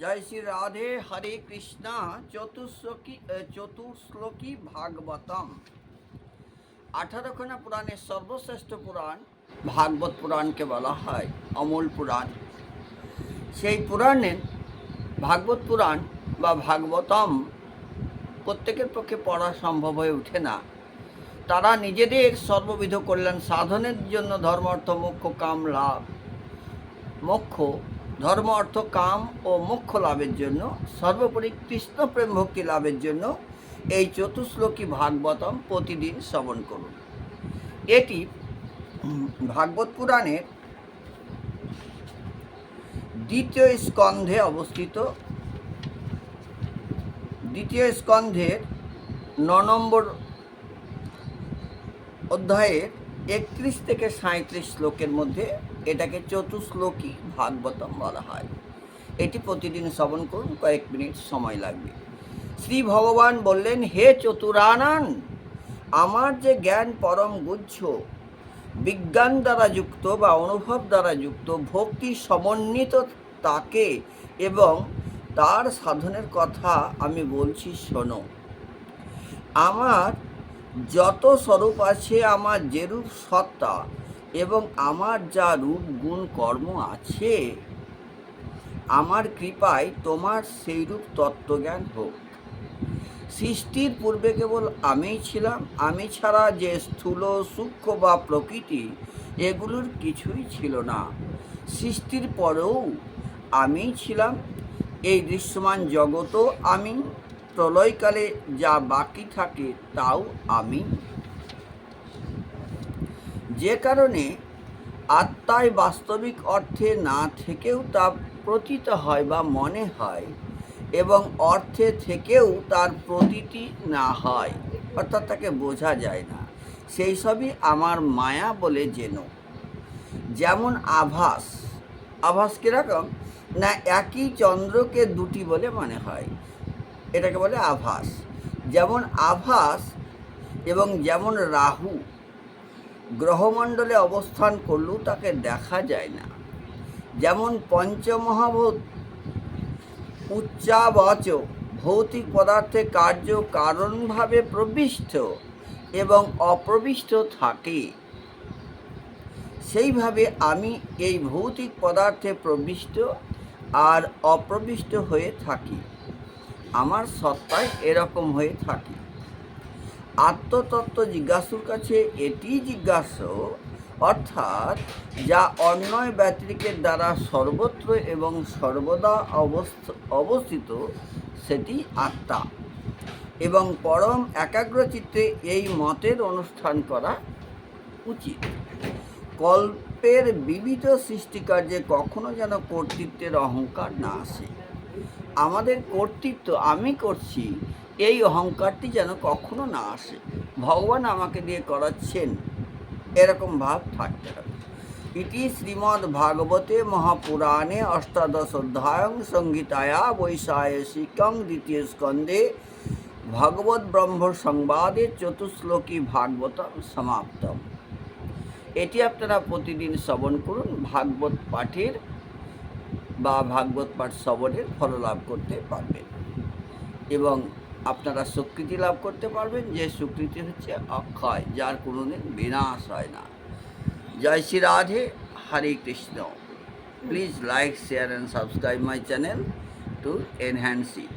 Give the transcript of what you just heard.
জয় শ্রী রাধে। হরে কৃষ্ণা। চতুর্শ্লোকী ভাগবতম। 18খানা পুরাণের সর্বশ্রেষ্ঠ পুরাণ ভাগবত পুরাণকে বলা হয় অমূল পুরাণ। সেই পুরাণের ভাগবত পুরাণ বা ভাগবতম প্রত্যেকের পক্ষে পড়া সম্ভব হয়ে ওঠে না। তারা নিজেদের সর্ববিধ কল্যাণ সাধনের জন্য ধর্ম অর্থ মোক্ষ কাম লাভ ধর্ম অর্থ কাম ও মোক্ষ লাভের জন্য, সর্বোপরি কৃষ্ণ প্রেম ভক্তি লাভের জন্য এই চতুশ্লোকী ভাগবতম প্রতিদিন শ্রবণ করুন। এটি ভাগবত পুরাণের দ্বিতীয় স্কন্ধে অবস্থিত। দ্বিতীয় স্কন্ধের 9 নম্বর অধ্যায়ের 31 থেকে 37 শ্লোকের মধ্যে এটাকে চতুশ্লোকী ভাগবতম বলা হয়। এটি প্রতিদিন শ্রবণ করুন, কয়েক মিনিট সময় লাগবে। শ্রী ভগবান বললেন, হে চতুরানন, আমার যে জ্ঞান পরম গুহ্য, বিজ্ঞান দ্বারা যুক্ত বা অনুভব দ্বারা যুক্ত, ভক্তি সমন্বিত তাকে এবং তার সাধনের কথা আমি বলছি, শোনো। আমার যত স্বরূপ আছে, আমার যেরূপ সত্তা এবং আমার যা রূপ গুণ কর্ম আছে, আমার কৃপায় তোমার সেইরূপ তত্ত্বজ্ঞান হোক। সৃষ্টির পূর্বে কেবল আমিই ছিলাম। আমি ছাড়া যে স্থূল সূক্ষ্ম বা প্রকৃতি, এগুলোর কিছুই ছিল না। সৃষ্টির পরেও আমিই ছিলাম। এই দৃশ্যমান জগৎও আমি। প্রলয়কালে যা বাকি থাকে তাও আমি। যে কারণে আত্মায় বাস্তবিক অর্থে না থেকেও তা প্রতীত হয় বা মনে হয়, এবং অর্থে থেকেও তার প্রতীতি না হয়, অর্থাৎ তাকে বোঝা যায় না, সেই সবই আমার মায়া বলে যেন। যেমন আভাস। আভাস কীরকম না, একই চন্দ্রকে দুটি বলে মনে হয়, এটাকে বলে আভাস। যেমন আভাস এবং যেমন রাহু গ্রহমণ্ডলে অবস্থান করলেও তাকে দেখা যায় না। যেমন পঞ্চমহাভূত উচ্চাবচ ভৌতিক পদার্থে কার্য কারণভাবে প্রবিষ্ট এবং অপ্রবিষ্ট থাকে, সেইভাবে আমি এই ভৌতিক পদার্থে প্রবিষ্ট আর অপ্রবিষ্ট হয়ে থাকি। আমার সত্তায় এরকম হয়ে থাকি। আত্মতত্ত্ব জিজ্ঞাসুর কাছে এটি জিজ্ঞাস্য, অর্থাৎ যা অন্যয় ব্যতিরেকের দ্বারা সর্বত্র এবং সর্বদা অবস্থিত, সেটি আত্মা। এবং পরম একাগ্রচিত্তে এই মতের অনুষ্ঠান করা উচিত। কল্পের বিবিধ সৃষ্টিকার্যে কখনো যেন কর্তৃত্বের অহংকার না আসে। আমাদের কর্তৃত্ব আমি করছি, এই অহংকারটি যেন কখনো না আসে। ভগবান আমাকে দিয়ে করাচ্ছেন, এরকম ভাব থাকতে হবে। ইতি শ্রীমদ্ ভাগবতে মহাপুরাণে অষ্টাদশ অধ্যায়ং সংহিতায়া বৈশায়সিকং দ্বিতীয় স্কন্ধে ভগবত ব্রহ্ম সংবাদে চতুশ্লোকী ভাগবতম সমাপ্তম। এটি আপনারা প্রতিদিন শ্রবণ করুন। ভাগবত পাঠের বা ভাগবত পাঠ শ্রবণের ফল লাভ করতে পারবেন এবং আপনারা স্বীকৃতি লাভ করতে পারবেন, যে স্বীকৃতি হচ্ছে অক্ষয়, যার কোনোদিন বিনাশ হয় না। জয় Shri Radhe. Hare Krishna. Please like, share and subscribe my channel to enhance it.